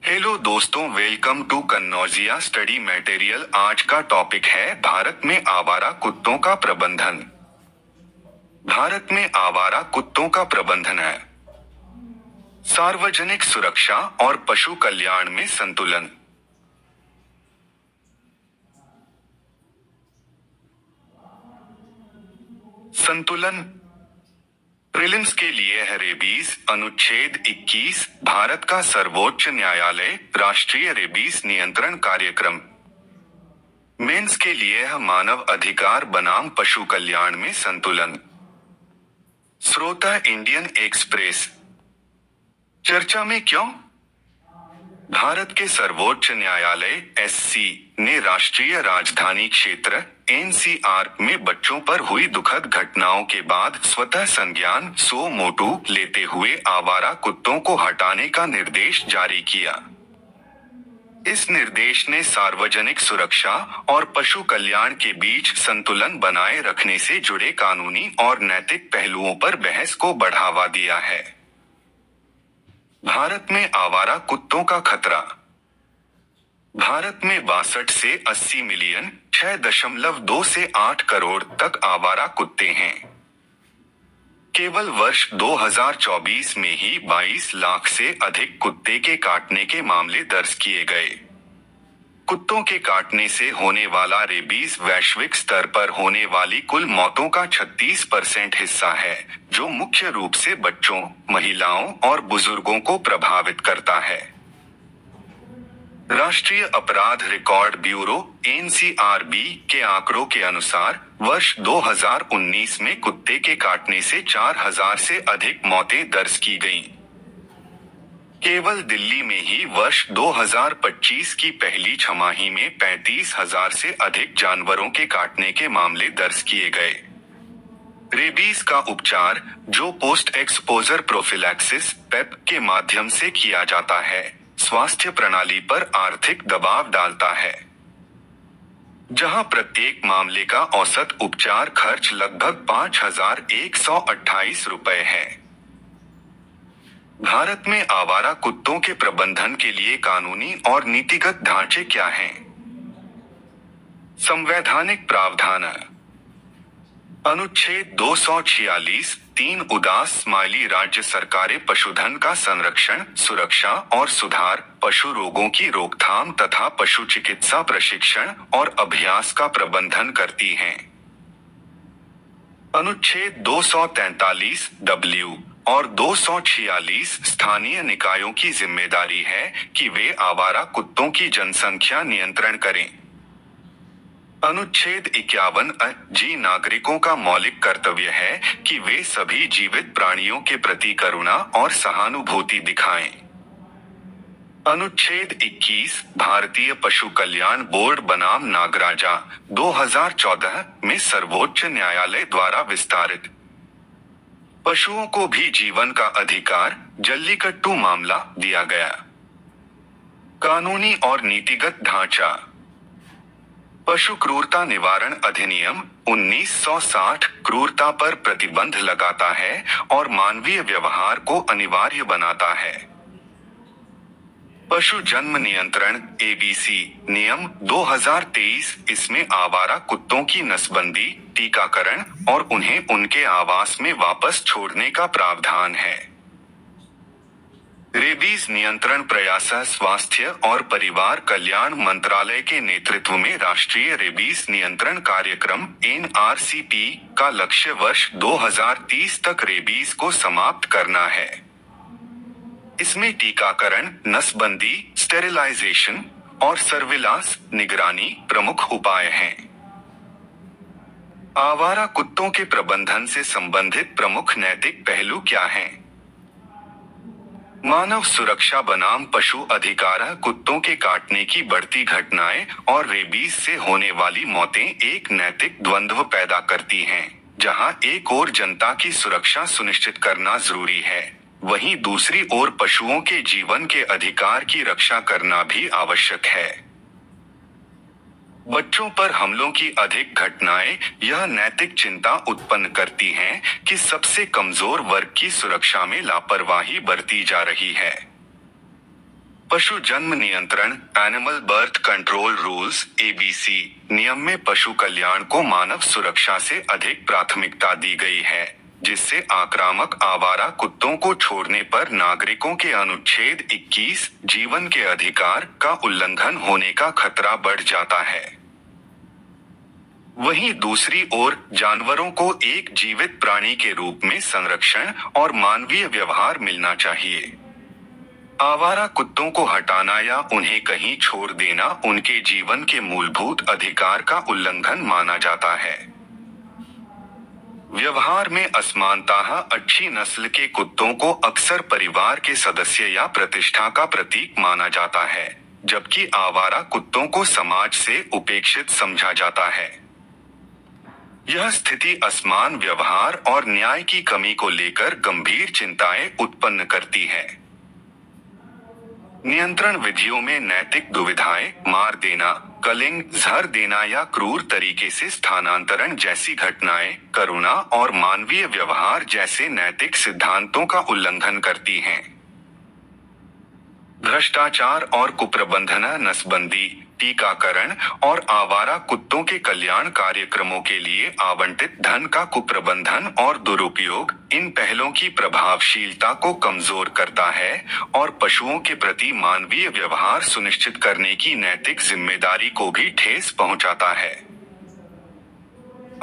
Hello दोस्तों, welcome to Kannaujia study material. आज का टॉपिक है भारत में आवारा कुत्तों का प्रबंधन। भारत में आवारा कुत्तों का प्रबंधन है सार्वजनिक सुरक्षा और पशु कल्याण में संतुलन। संतुलन प्रीलिम्स के लिए है रेबीज। अनुच्छेद 21 भारत का सर्वोच्च न्यायालय राष्ट्रीय रेबीज नियंत्रण कार्यक्रम। मेंस के लिए है मानव अधिकार बनाम पशु कल्याण में संतुलन। स्रोता इंडियन एक्सप्रेस। चर्चा में क्यों? भारत के सर्वोच्च न्यायालय एससी ने राष्ट्रीय राजधानी क्षेत्र एनसीआर में बच्चों पर हुई दुखद घटनाओं के बाद स्वतः संज्ञान सो मोटू लेते हुए आवारा कुत्तों को हटाने का निर्देश जारी किया। इस निर्देश ने सार्वजनिक सुरक्षा और पशु कल्याण के बीच संतुलन बनाए रखने से जुड़े कानूनी और नैतिक पहलुओं पर बहस को बढ़ावा दिया है। भारत में आवारा कुत्तों का खतरा। भारत में 62 से 80 मिलियन 6.2 से 8 करोड़ तक आवारा कुत्ते हैं। केवल वर्ष 2024 में ही 22 लाख से अधिक कुत्ते के काटने के मामले दर्ज किए गए। कुत्तों के काटने से होने वाला रेबीज वैश्विक स्तर पर होने वाली कुल मौतों का 36% हिस्सा है, जो मुख्य रूप से बच्चों, महिलाओं और बुजुर्गों को प्रभावित करता है। राष्ट्रीय अपराध रिकॉर्ड ब्यूरो एनसीआरबी के आंकड़ों के अनुसार वर्ष 2019 में कुत्ते के काटने से 4000 से अधिक मौतें दर्ज की गईं। केवल दिल्ली में ही वर्ष 2025 की पहली छमाही में 35,000 से अधिक जानवरों के काटने के मामले दर्ज किए गए। रेबीज का उपचार, जो पोस्ट एक्सपोजर प्रोफिलैक्सिस पेप के माध्यम से किया जाता है, स्वास्थ्य प्रणाली पर आर्थिक दबाव डालता है, जहां प्रत्येक मामले का औसत उपचार खर्च लगभग 5,128 रुपए है। भारत में आवारा कुत्तों के प्रबंधन के लिए कानूनी और नीतिगत ढांचे क्या हैं? संवैधानिक प्रावधान। अनुच्छेद 246 3 उदास स्माइली राज्य सरकारें पशुधन का संरक्षण, सुरक्षा और सुधार, पशु रोगों की रोकथाम तथा पशु चिकित्सा प्रशिक्षण और अभ्यास का प्रबंधन करती हैं। अनुच्छेद 243 डब्ल्यू और 246 स्थानीय निकायों की जिम्मेदारी है कि वे आवारा कुत्तों की जनसंख्या नियंत्रण करें। अनुच्छेद 51 जी नागरिकों का मौलिक कर्तव्य है कि वे सभी जीवित प्राणियों के प्रति करुणा और सहानुभूति दिखाएं। अनुच्छेद 21 भारतीय पशु कल्याण बोर्ड बनाम नागराजा 2014 में सर्वोच्च न्यायालय द्वारा विस्तारित पशुओं को भी जीवन का अधिकार जल्लीकट्टू मामला दिया गया। कानूनी और नीतिगत ढांचा। पशु क्रूरता निवारण अधिनियम 1960 क्रूरता पर प्रतिबंध लगाता है और मानवीय व्यवहार को अनिवार्य बनाता है। पशु जन्म नियंत्रण एबीसी नियम 2023 इसमें आवारा कुत्तों की नसबंदी, टीकाकरण और उन्हें उनके आवास में वापस छोड़ने का प्रावधान है। रेबीज नियंत्रण प्रयास स्वास्थ्य और परिवार कल्याण मंत्रालय के नेतृत्व में राष्ट्रीय रेबीज नियंत्रण कार्यक्रम एनआरसीपी का लक्ष्य वर्ष 2030 तक रेबीज को समाप्त करना है। इसमें टीकाकरण, नसबंदी, स्टेरिलाइजेशन और सर्विलांस निगरानी प्रमुख उपाय हैं। आवारा कुत्तों के प्रबंधन से संबंधित प्रमुख नैतिक पहलू क्या हैं? मानव सुरक्षा बनाम पशु अधिकार। कुत्तों के काटने की बढ़ती घटनाएं और रेबीज से होने वाली मौतें एक नैतिक द्वंद्व पैदा करती हैं, जहां एक ओर जनता की सुरक्षा सुनिश्चित करना जरूरी है, वहीं दूसरी ओर पशुओं के जीवन के अधिकार की रक्षा करना भी आवश्यक है। बच्चों पर हमलों की अधिक घटनाएं यह नैतिक चिंता उत्पन्न करती हैं कि सबसे कमजोर वर्ग की सुरक्षा में लापरवाही बरती जा रही है। पशु जन्म नियंत्रण animal birth control rules ABC नियम में पशु कल्याण को मानव सुरक्षा से अधिक प्राथमिकता दी गई है, जिससे आक्रामक आवारा कुत्तों को छोड़ने पर नागरिकों के अनुच्छेद 21 जीवन के अधिकार का उल्लंघन होने का खतरा बढ़ जाता है। वहीं दूसरी ओर जानवरों को एक जीवित प्राणी के रूप में संरक्षण और मानवीय व्यवहार मिलना चाहिए। आवारा कुत्तों को हटाना या उन्हें कहीं छोड़ देना उनके जीवन के मूलभूत अधिकार का उल्लंघन माना जाता है। व्यवहार में असमानता अच्छी नस्ल के कुत्तों को अक्सर परिवार के सदस्य या प्रतिष्ठा का प्रतीक माना जाता है, जबकि आवारा कुत्तों को समाज से उपेक्षित समझा जाता है। यह स्थिति असमान व्यवहार और न्याय की कमी को लेकर गंभीर चिंताएं उत्पन्न करती है। नियंत्रण विधियों में नैतिक दुविधाएं, मार देना, कलिंग, जहर देना या क्रूर तरीके से स्थानांतरण जैसी घटनाएं करुणा और मानवीय व्यवहार जैसे नैतिक सिद्धांतों का उल्लंघन करती हैं। भ्रष्टाचार और कुप्रबंधन, नसबंदी, टीकाकरण और आवारा कुत्तों के कल्याण कार्यक्रमों के लिए आवंटित धन का कुप्रबंधन और दुरुपयोग इन पहलों की प्रभावशीलता को कमजोर करता है और पशुओं के प्रति मानवीय व्यवहार सुनिश्चित करने की नैतिक जिम्मेदारी को भी ठेस पहुंचाता है।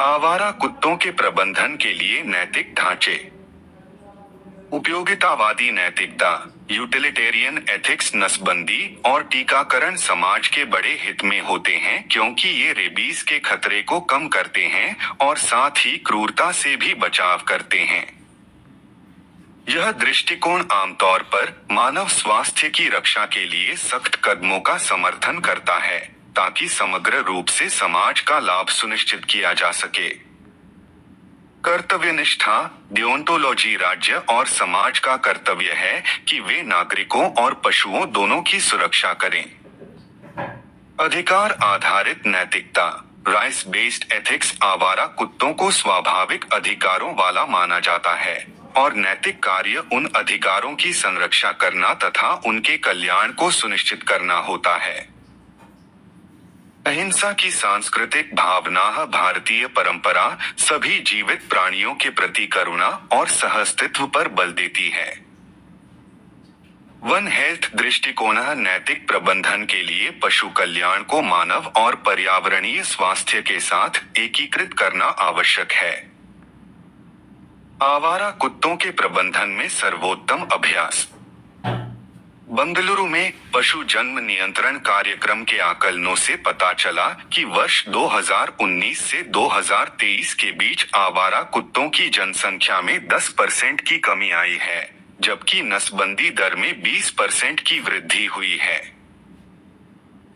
आवारा कुत्तों के प्रबंधन के लिए नैतिक ढांचे। उपयोगितावादी नैतिकता, यूटिलिटेरियन एथिक्स, नसबंदी और टीकाकरण समाज के बड़े हित में होते हैं क्योंकि ये रेबीज के खतरे को कम करते हैं और साथ ही क्रूरता से भी बचाव करते हैं। यह दृष्टिकोण आमतौर पर मानव स्वास्थ्य की रक्षा के लिए सख्त कदमों का समर्थन करता है, ताकि समग्र रूप से समाज का लाभ सुनिश्चित किया जा सके। कर्तव्यनिष्ठा, डिओन्टोलॉजी राज्य और समाज का कर्तव्य है कि वे नागरिकों और पशुओं दोनों की सुरक्षा करें। अधिकार आधारित नैतिकता, राइट्स बेस्ड एथिक्स आवारा कुत्तों को स्वाभाविक अधिकारों वाला माना जाता है और नैतिक कार्य उन अधिकारों की संरक्षा करना तथा उनके कल्याण को सुनिश्चित करना होता है। अहिंसा की सांस्कृतिक भावना, भारतीय परंपरा सभी जीवित प्राणियों के प्रति करुणा और सहअस्तित्व पर बल देती है। वन हेल्थ दृष्टिकोण नैतिक प्रबंधन के लिए पशु कल्याण को मानव और पर्यावरणीय स्वास्थ्य के साथ एकीकृत करना आवश्यक है। आवारा कुत्तों के प्रबंधन में सर्वोत्तम अभ्यास। बंगलुरु में पशु जन्म नियंत्रण कार्यक्रम के आकलनों से पता चला कि वर्ष 2019 से 2023 के बीच आवारा कुत्तों की जनसंख्या में 10% की कमी आई है, जबकि नसबंदी दर में 20% की वृद्धि हुई है।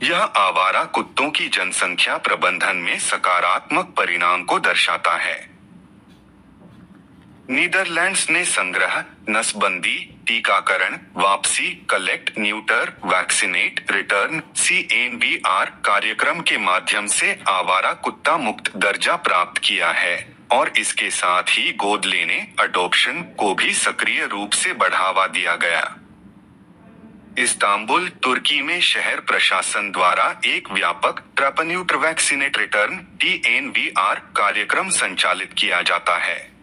यह आवारा कुत्तों की जनसंख्या प्रबंधन में सकारात्मक परिणाम को दर्शाता है। नीदरलैंड्स ने संग्रह, नसबंदी, टीकाकरण, वापसी, collect, neuter, vaccinate, return (CNVR) कार्यक्रम के माध्यम से आवारा कुत्ता मुक्त दर्जा प्राप्त किया है और इसके साथ ही गोद लेने, अडॉप्शन को भी सक्रिय रूप से बढ़ावा दिया गया। इस्तांबुल, तुर्की में शहर प्रशासन द्वारा एक व्यापक ट्रैपन्यूटर वैक्सीनेट रिटर्न (TNVR) कार्यक्रम संचालित किया जाता है।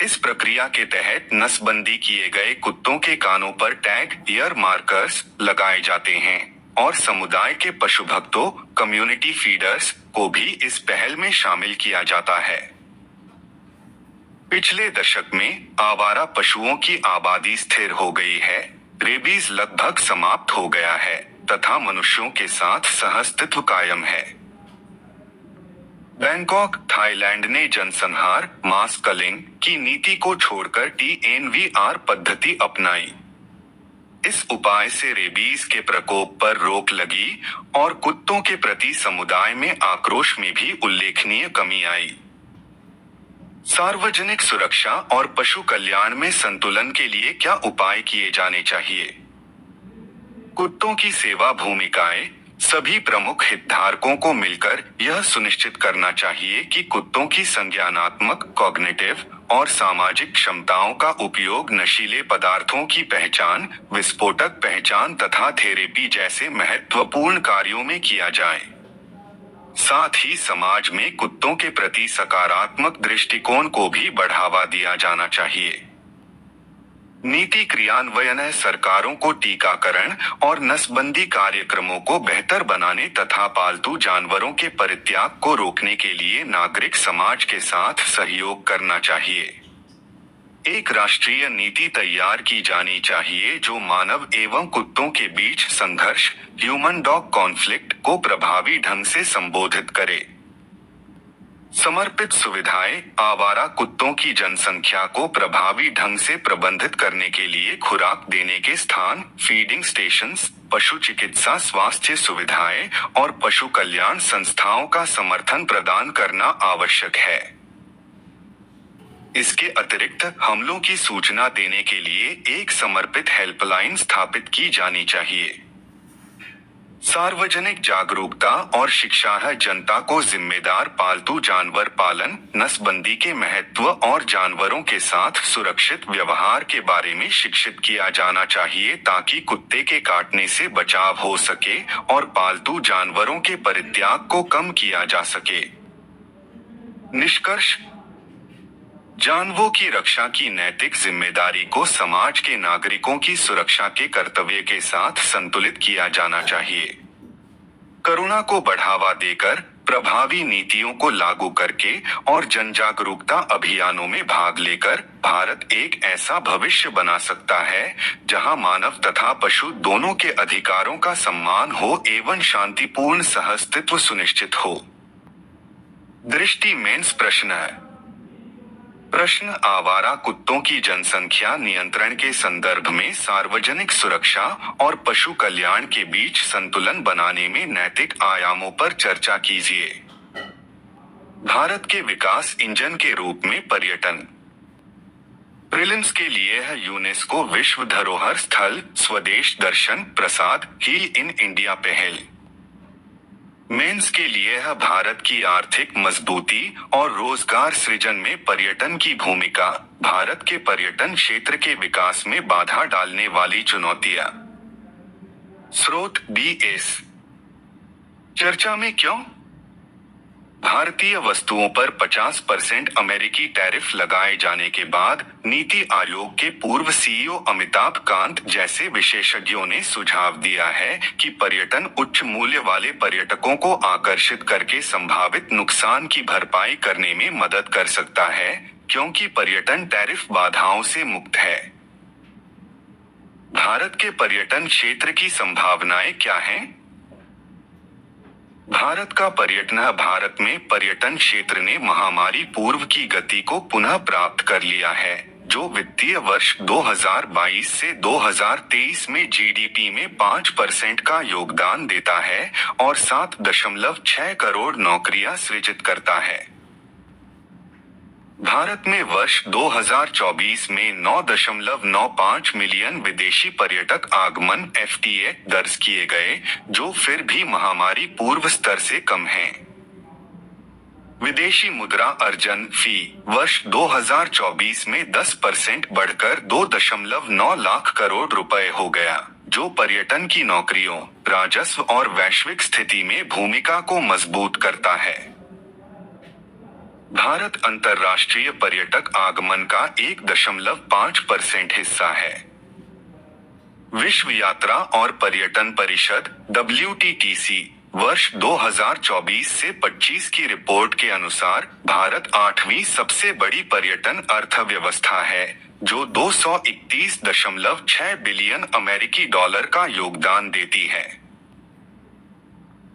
इस प्रक्रिया के तहत नसबंदी किए गए कुत्तों के कानों पर टैग, ईयर मार्कर्स लगाए जाते हैं और समुदाय के पशु भक्तों, कम्युनिटी फीडर्स को भी इस पहल में शामिल किया जाता है। पिछले दशक में आवारा पशुओं की आबादी स्थिर हो गई है, रेबीज लगभग समाप्त हो गया है तथा मनुष्यों के साथ सहअस्तित्व कायम है। बैंकॉक, थाईलैंड ने जनसंहार, मास कलिंग की नीति को छोड़कर TNVR पद्धति अपनाई। इस उपाय से रेबीज के प्रकोप पर रोक लगी और कुत्तों के प्रति समुदाय में आक्रोश में भी उल्लेखनीय कमी आई। सार्वजनिक सुरक्षा और पशु कल्याण में संतुलन के लिए क्या उपाय किए जाने चाहिए? कुत्तों की सेवा भूमिकाएं। सभी प्रमुख हितधारकों को मिलकर यह सुनिश्चित करना चाहिए कि कुत्तों की संज्ञानात्मक, कॉग्निटिव और सामाजिक क्षमताओं का उपयोग नशीले पदार्थों की पहचान, विस्फोटक पहचान तथा थेरेपी जैसे महत्वपूर्ण कार्यों में किया जाए। साथ ही समाज में कुत्तों के प्रति सकारात्मक दृष्टिकोण को भी बढ़ावा दिया जाना चाहिए। नीति क्रियान्वयन सरकारों को टीकाकरण और नसबंदी कार्यक्रमों को बेहतर बनाने तथा पालतू जानवरों के परित्याग को रोकने के लिए नागरिक समाज के साथ सहयोग करना चाहिए। एक राष्ट्रीय नीति तैयार की जानी चाहिए जो मानव एवं कुत्तों के बीच संघर्ष, ह्यूमन डॉग कॉन्फ्लिक्ट को प्रभावी ढंग से संबोधित करे। समर्पित सुविधाएं, आवारा कुत्तों की जनसंख्या को प्रभावी ढंग से प्रबंधित करने के लिए खुराक देने के स्थान, फीडिंग स्टेशंस, पशु चिकित्सा स्वास्थ्य सुविधाएं और पशु कल्याण संस्थाओं का समर्थन प्रदान करना आवश्यक है। इसके अतिरिक्त हमलों की सूचना देने के लिए एक समर्पित हेल्पलाइन स्थापित की जानी चाहिए। सार्वजनिक जागरूकता और शिक्षा है जनता को जिम्मेदार पालतू जानवर पालन, नसबंदी के महत्व और जानवरों के साथ सुरक्षित व्यवहार के बारे में शिक्षित किया जाना चाहिए ताकि कुत्ते के काटने से बचाव हो सके और पालतू जानवरों के परित्याग को कम किया जा सके। निष्कर्ष: जानवरों की रक्षा की नैतिक जिम्मेदारी को समाज के नागरिकों की सुरक्षा के कर्तव्य के साथ संतुलित किया जाना चाहिए। करुणा को बढ़ावा देकर, प्रभावी नीतियों को लागू करके और जनजागरूकता अभियानों में भाग लेकर भारत एक ऐसा भविष्य बना सकता है जहां मानव तथा पशु दोनों के अधिकारों का सम्मान हो एवं शांतिपूर्ण सहअस्तित्व सुनिश्चित हो। दृष्टि मेंस प्रश्न आवारा कुत्तों की जनसंख्या नियंत्रण के संदर्भ में सार्वजनिक सुरक्षा और पशु कल्याण के बीच संतुलन बनाने में नैतिक आयामों पर चर्चा कीजिए। भारत के विकास इंजन के रूप में पर्यटन। प्रीलिम्स के लिए है यूनेस्को विश्व धरोहर स्थल स्वदेश दर्शन प्रसाद हील इन इंडिया पहल। मेंस के लिए है भारत की आर्थिक मजबूती और रोजगार सृजन में पर्यटन की भूमिका, भारत के पर्यटन क्षेत्र के विकास में बाधा डालने वाली चुनौतियां। स्रोत BS। चर्चा में क्यों? भारतीय वस्तुओं पर 50% अमेरिकी टैरिफ लगाए जाने के बाद नीति आयोग के पूर्व CEO अमिताभ कांत जैसे विशेषज्ञों ने सुझाव दिया है कि पर्यटन उच्च मूल्य वाले पर्यटकों को आकर्षित करके संभावित नुकसान की भरपाई करने में मदद कर सकता है, क्योंकि पर्यटन टैरिफ बाधाओं से मुक्त है। भारत के पर्यटन क्षेत्र की संभावनाएं क्या हैं? भारत का पर्यटन। भारत में पर्यटन क्षेत्र ने महामारी पूर्व की गति को पुनः प्राप्त कर लिया है, जो वित्तीय वर्ष 2022 से 2023 में GDP में 5% का योगदान देता है और 7.6 करोड़ नौकरियां सृजित करता है। भारत में वर्ष 2024 में 9.95 मिलियन विदेशी पर्यटक आगमन FTA दर्ज किए गए, जो फिर भी महामारी पूर्व स्तर से कम है। विदेशी मुद्रा अर्जन फी वर्ष 2024 में 10% बढ़कर 2.9 लाख करोड़ रुपए हो गया, जो पर्यटन की नौकरियों, राजस्व और वैश्विक स्थिति में भूमिका को मजबूत करता है। भारत अंतर्राष्ट्रीय पर्यटक आगमन का 1.5% हिस्सा है। विश्व यात्रा और पर्यटन परिषद WTTC वर्ष 2024 से 25 की रिपोर्ट के अनुसार भारत 8वीं सबसे बड़ी पर्यटन अर्थव्यवस्था है, जो 231.6 बिलियन अमेरिकी डॉलर का योगदान देती है।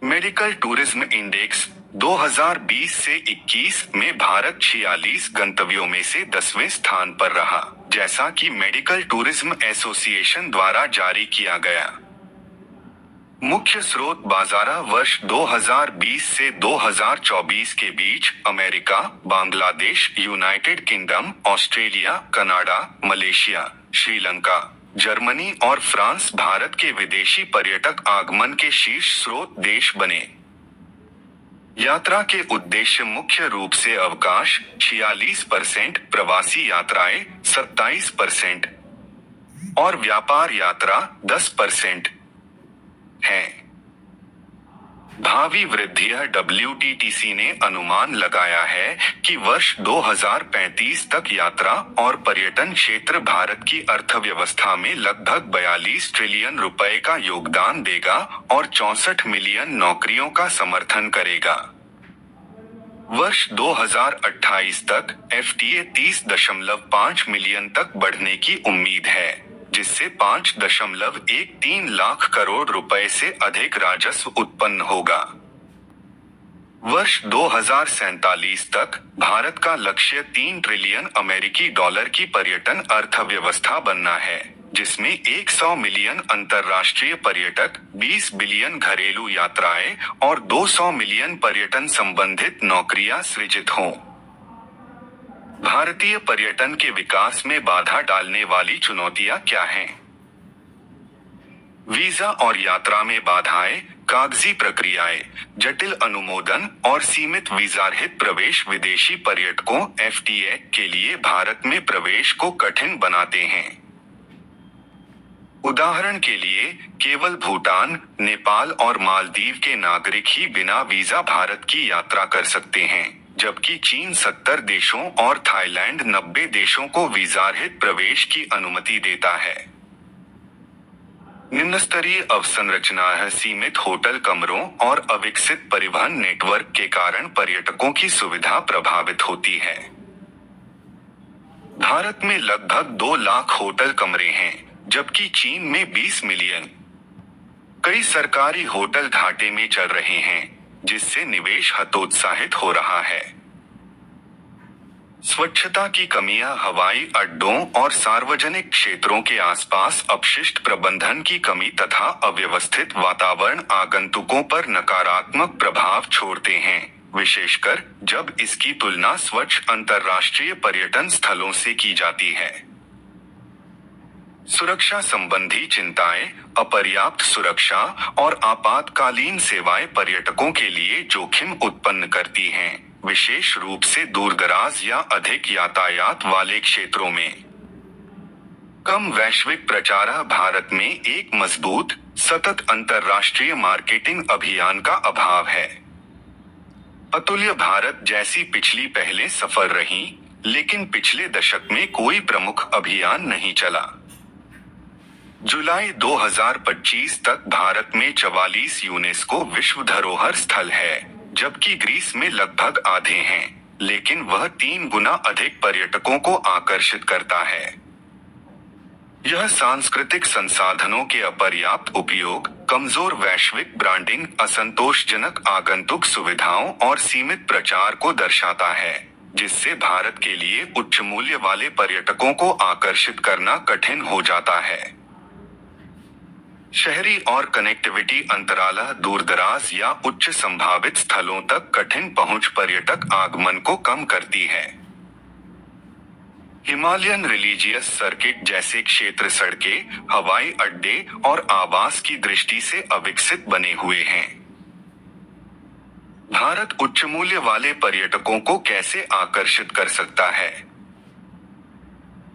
मेडिकल टूरिज्म इंडेक्स 2020 से 21 में भारत 46 गंतव्यों में से 10वें स्थान पर रहा, जैसा कि मेडिकल टूरिज्म एसोसिएशन द्वारा जारी किया गया। मुख्य स्रोत बाजार वर्ष 2020 से 2024 के बीच America, Bangladesh, United Kingdom, Australia, Canada, Malaysia, Sri Lanka, Germany और फ्रांस भारत के विदेशी पर्यटक आगमन के शीर्ष स्रोत देश बने। यात्रा के उद्देश्य मुख्य रूप से अवकाश 46%, प्रवासी यात्राएं 27% और व्यापार यात्रा 10% है। भावी वृद्धि WTTC ने अनुमान लगाया है कि वर्ष 2035 तक यात्रा और पर्यटन क्षेत्र भारत की अर्थव्यवस्था में लगभग 42 ट्रिलियन रुपए का योगदान देगा और 64 मिलियन नौकरियों का समर्थन करेगा। वर्ष 2028 तक FTA 30.5 मिलियन तक बढ़ने की उम्मीद है, जिससे 5.13 लाख करोड़ रुपए से अधिक राजस्व उत्पन्न होगा। वर्ष 2047 तक भारत का लक्ष्य 3 ट्रिलियन अमेरिकी डॉलर की पर्यटन अर्थव्यवस्था बनना है, जिसमें 100 मिलियन अंतर्राष्ट्रीय पर्यटक, 20 बिलियन घरेलू यात्राएं और 200 मिलियन पर्यटन संबंधित नौकरियां सृजित हों। भारतीय पर्यटन के विकास में बाधा डालने वाली चुनौतियां क्या हैं? वीजा और यात्रा में बाधाएं, कागजी प्रक्रियाएं, जटिल अनुमोदन और सीमित वीजारहित प्रवेश विदेशी पर्यटकों FTA के लिए भारत में प्रवेश को कठिन बनाते हैं। उदाहरण के लिए, केवल भूटान, नेपाल और मालदीव के नागरिक ही बिना वीजा भारत की यात्रा कर सकते हैं, जबकि चीन 70 देशों और थाईलैंड 90 देशों को वीजारहित प्रवेश की अनुमति देता है। निम्न स्तरीय अवसंरचना, सीमित होटल कमरों और अविकसित परिवहन नेटवर्क के कारण पर्यटकों की सुविधा प्रभावित होती है। भारत में लगभग 2 लाख होटल कमरे हैं, जबकि चीन में 20 मिलियन। कई सरकारी होटल घाटे में चल रहे हैं, जिससे निवेश हतोत्साहित हो रहा है। स्वच्छता की कमियां, हवाई अड्डों और सार्वजनिक क्षेत्रों के आसपास अपशिष्ट प्रबंधन की कमी तथा अव्यवस्थित वातावरण आगंतुकों पर नकारात्मक प्रभाव छोड़ते हैं, विशेषकर जब इसकी तुलना स्वच्छ अंतर्राष्ट्रीय पर्यटन स्थलों से की जाती है। सुरक्षा संबंधी चिंताएं, अपर्याप्त सुरक्षा और आपातकालीन सेवाएं पर्यटकों के लिए जोखिम उत्पन्न करती हैं, विशेष रूप से दूरदराज या अधिक यातायात वाले क्षेत्रों में। कम वैश्विक प्रचार, भारत में एक मजबूत, सतत अंतर्राष्ट्रीय मार्केटिंग अभियान का अभाव है। अतुल्य भारत जैसी पिछली पहले सफल रही, लेकिन पिछले दशक में कोई प्रमुख अभियान नहीं चला। जुलाई 2025 तक भारत में 44 यूनेस्को विश्व धरोहर स्थल है, जबकि ग्रीस में लगभग आधे हैं, लेकिन वह 3 गुना अधिक पर्यटकों को आकर्षित करता है। यह सांस्कृतिक संसाधनों के अपर्याप्त उपयोग, कमजोर वैश्विक ब्रांडिंग, असंतोषजनक आगंतुक सुविधाओं और सीमित प्रचार को दर्शाता है, जिससे भारत के लिए उच्च मूल्य वाले पर्यटकों को आकर्षित करना कठिन हो जाता है। शहरी और कनेक्टिविटी अंतराल, दूरदराज या उच्च संभावित स्थलों तक कठिन पहुंच पर्यटक आगमन को कम करती है। हिमालयन रिलीजियस सर्किट जैसे क्षेत्र सड़कें, हवाई अड्डे और आवास की दृष्टि से अविकसित बने हुए हैं। भारत उच्च मूल्य वाले पर्यटकों को कैसे आकर्षित कर सकता है?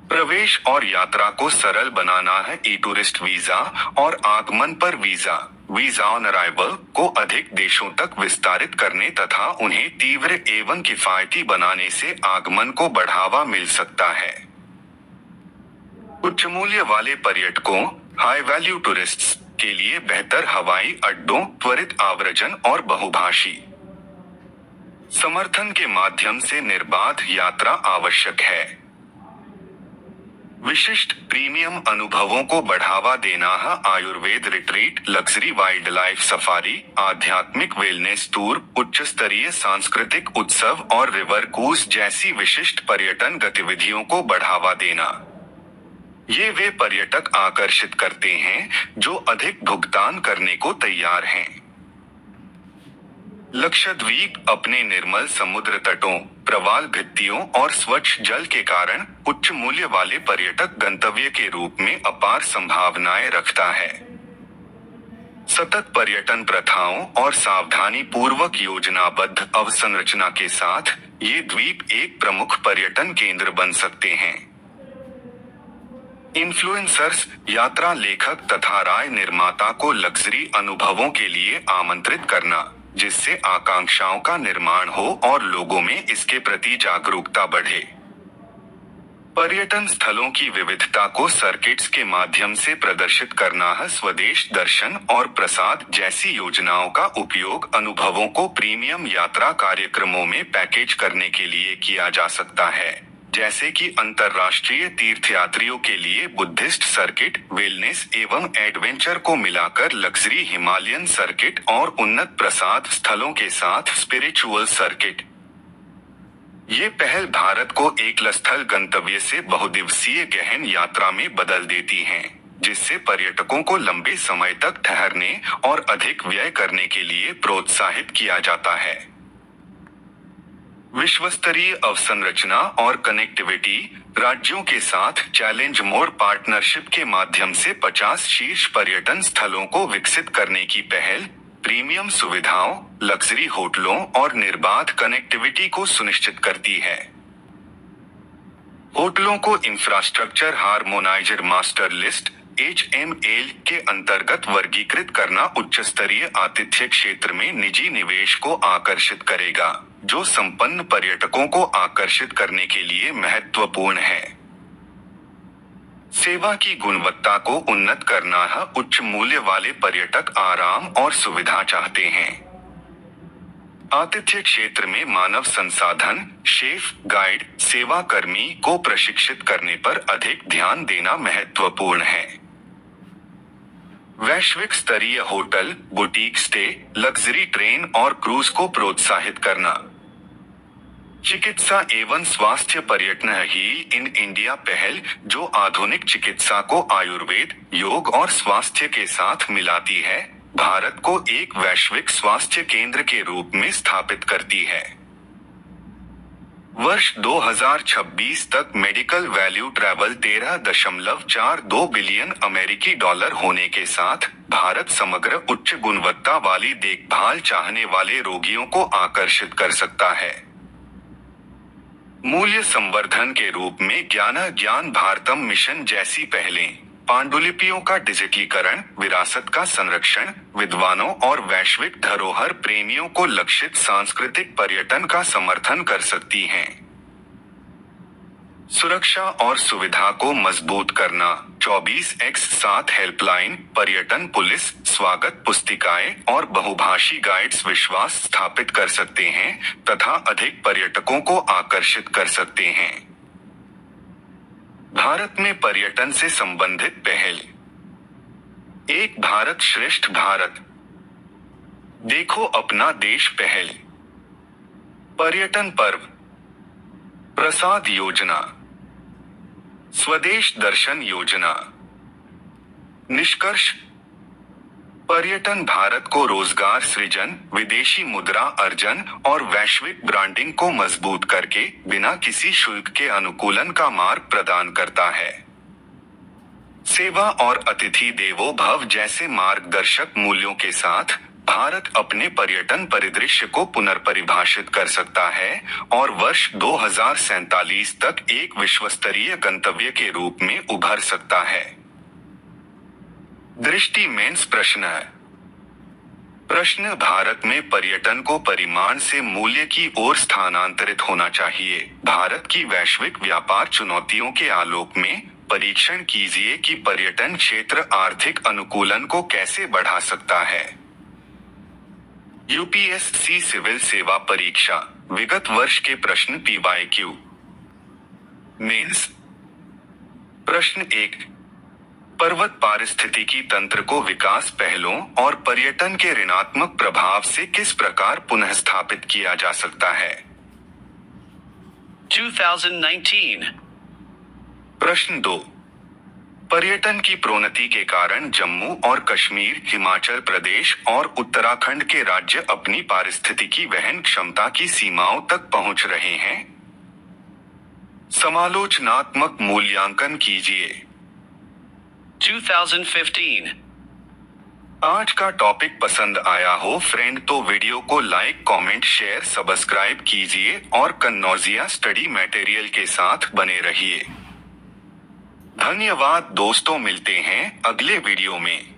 प्रवेश और यात्रा को सरल बनाना है। ई-टूरिस्ट वीजा और आगमन पर वीजा ऑन अराइवल को अधिक देशों तक विस्तारित करने तथा उन्हें तीव्र एवं किफायती बनाने से आगमन को बढ़ावा मिल सकता है। उच्च मूल्य वाले पर्यटकों, हाई वैल्यू टूरिस्ट्स के लिए बेहतर हवाई अड्डों, त्वरित आव्रजन और बहुभाषी समर्थन के माध्यम से निर्बाध यात्रा आवश्यक है। विशिष्ट प्रीमियम अनुभवों को बढ़ावा देना है। Ayurveda retreat, luxury wild life safari, आध्यात्मिक वेलनेस टूर, उच्च स्तरीय सांस्कृतिक उत्सव और रिवर क्रूज जैसी विशिष्ट पर्यटन गतिविधियों को बढ़ावा देना। ये वे पर्यटक आकर्षित करते हैं जो अधिक भुगतान करने को तैयार हैं। लक्षद्वीप अपने निर्मल समुद्र तटों, प्रवाल भित्तियों और स्वच्छ जल के कारण उच्च मूल्य वाले पर्यटक गंतव्य के रूप में अपार संभावनाएं रखता है। सतत पर्यटन प्रथाओं और सावधानी पूर्वक योजनाबद्ध अवसंरचना के साथ ये द्वीप एक प्रमुख पर्यटन केंद्र बन सकते हैं। इन्फ्लुएंसर्स, यात्रा लेखक तथा राय निर्माता को लग्जरी अनुभवों के लिए आमंत्रित करना, जिससे आकांक्षाओं का निर्माण हो और लोगों में इसके प्रति जागरूकता बढ़े। पर्यटन स्थलों की विविधता को सर्किट्स के माध्यम से प्रदर्शित करना है। स्वदेश दर्शन और प्रसाद जैसी योजनाओं का उपयोग अनुभवों को प्रीमियम यात्रा कार्यक्रमों में पैकेज करने के लिए किया जा सकता है, जैसे कि अंतर्राष्ट्रीय तीर्थयात्रियों के लिए बुद्धिस्ट सर्किट, वेलनेस एवं एडवेंचर को मिलाकर लग्जरी हिमालयन सर्किट और उन्नत प्रसाद स्थलों के साथ स्पिरिचुअल सर्किट। ये पहल भारत को एकल स्थल गंतव्य से बहुदिवसीय गहन यात्रा में बदल देती हैं, जिससे पर्यटकों को लंबे समय तक ठहरने और अधिक व्यय करने के लिए प्रोत्साहित किया जाता है। विश्वस्तरीय अवसंरचना और कनेक्टिविटी, राज्यों के साथ चैलेंज मोड पार्टनरशिप के माध्यम से 50 शीर्ष पर्यटन स्थलों को विकसित करने की पहल प्रीमियम सुविधाओं, लग्जरी होटलों और निर्बाध कनेक्टिविटी को सुनिश्चित करती है। होटलों को इंफ्रास्ट्रक्चर हार्मोनाइजर मास्टर लिस्ट (HML) के अंतर्गत वर्गीकृत करना उच्च स्तरीय आतिथ्य क्षेत्र में निजी निवेश को आकर्षित करेगा, जो संपन्न पर्यटकों को आकर्षित करने के लिए महत्वपूर्ण है। सेवा की गुणवत्ता को उन्नत करना है। उच्च मूल्य वाले पर्यटक आराम और सुविधा चाहते हैं। आतिथ्य क्षेत्र में मानव संसाधन, शेफ, गाइड, सेवा कर्मी को प्रशिक्षित करने पर अधिक ध्यान देना महत्वपूर्ण है। वैश्विक स्तरीय hotel, boutique stay, luxury train और क्रूज को प्रोत्साहित करना। चिकित्सा एवं स्वास्थ्य पर्यटन हील इन इंडिया पहल, जो आधुनिक चिकित्सा को आयुर्वेद, योग और स्वास्थ्य के साथ मिलाती है, भारत को एक वैश्विक स्वास्थ्य केंद्र के रूप में स्थापित करती है। वर्ष 2026 तक मेडिकल वैल्यू ट्रैवल 13.42 बिलियन अमेरिकी डॉलर होने के साथ भारत समग्र उच्च गुणवत्ता वाली देखभाल चाहने वाले रोगियों को आकर्षित कर सकता है। मूल्य संवर्धन के रूप में ज्ञान भारतम मिशन जैसी पहलें पांडुलिपियों का डिजिटलीकरण, विरासत का संरक्षण, विद्वानों और वैश्विक धरोहर प्रेमियों को लक्षित सांस्कृतिक पर्यटन का समर्थन कर सकती हैं। सुरक्षा और सुविधा को मजबूत करना। 24x7 हेल्पलाइन, पर्यटन पुलिस, स्वागत पुस्तिकाएं और बहुभाषी गाइड्स विश्वास स्थापित कर सकते हैं तथा अधिक पर्यटकों को आकर्षित कर सकते हैं। भारत में पर्यटन से संबंधित पहल। एक भारत श्रेष्ठ भारत, देखो अपना देश पहल। पर्यटन पर्व, प्रसाद योजना, स्वदेश दर्शन योजना। निष्कर्ष, पर्यटन भारत को रोजगार सृजन, विदेशी मुद्रा अर्जन और वैश्विक ब्रांडिंग को मजबूत करके बिना किसी शुल्क के अनुकूलन का मार्ग प्रदान करता है। सेवा और अतिथि देवो भव जैसे मार्गदर्शक मूल्यों के साथ भारत अपने पर्यटन परिदृश्य को पुनर्परिभाषित कर सकता है और वर्ष 2047 तक एक विश्वस्तरीय गंतव्य के रूप में उभर सकता है। दृष्टि मेंस प्रश्न। प्रश्न, भारत में पर्यटन को परिमाण से मूल्य की ओर स्थानांतरित होना चाहिए। भारत की वैश्विक व्यापार चुनौतियों के आलोक में परीक्षण कीजिए कि पर्यटन क्षेत्र आर्थिक अनुकूलन को कैसे बढ़ा सकता है। यूपीएससी सिविल सेवा परीक्षा विगत वर्ष के प्रश्न PYQ मेंस। प्रश्न 1, पर्वत पारिस्थितिकी तंत्र को विकास पहलों और पर्यटन के ऋणात्मक प्रभाव से किस प्रकार पुनः-स्थापित किया जा सकता है। 2019 प्रश्न 2, पर्यटन की प्रोन्नति के कारण जम्मू और कश्मीर, हिमाचल प्रदेश और उत्तराखंड के राज्य अपनी पारिस्थितिकी वहन क्षमता की सीमाओं तक पहुंच रहे हैं। समालोचनात्मक मूल्यांकन कीजिए। 2015 आज का टॉपिक पसंद आया हो फ्रेंड तो वीडियो को लाइक कमेंट शेयर सब्सक्राइब कीजिए और कन्नौजिया स्टडी मटेरियल के साथ बने रहिए। धन्यवाद दोस्तों, मिलते हैं अगले वीडियो में।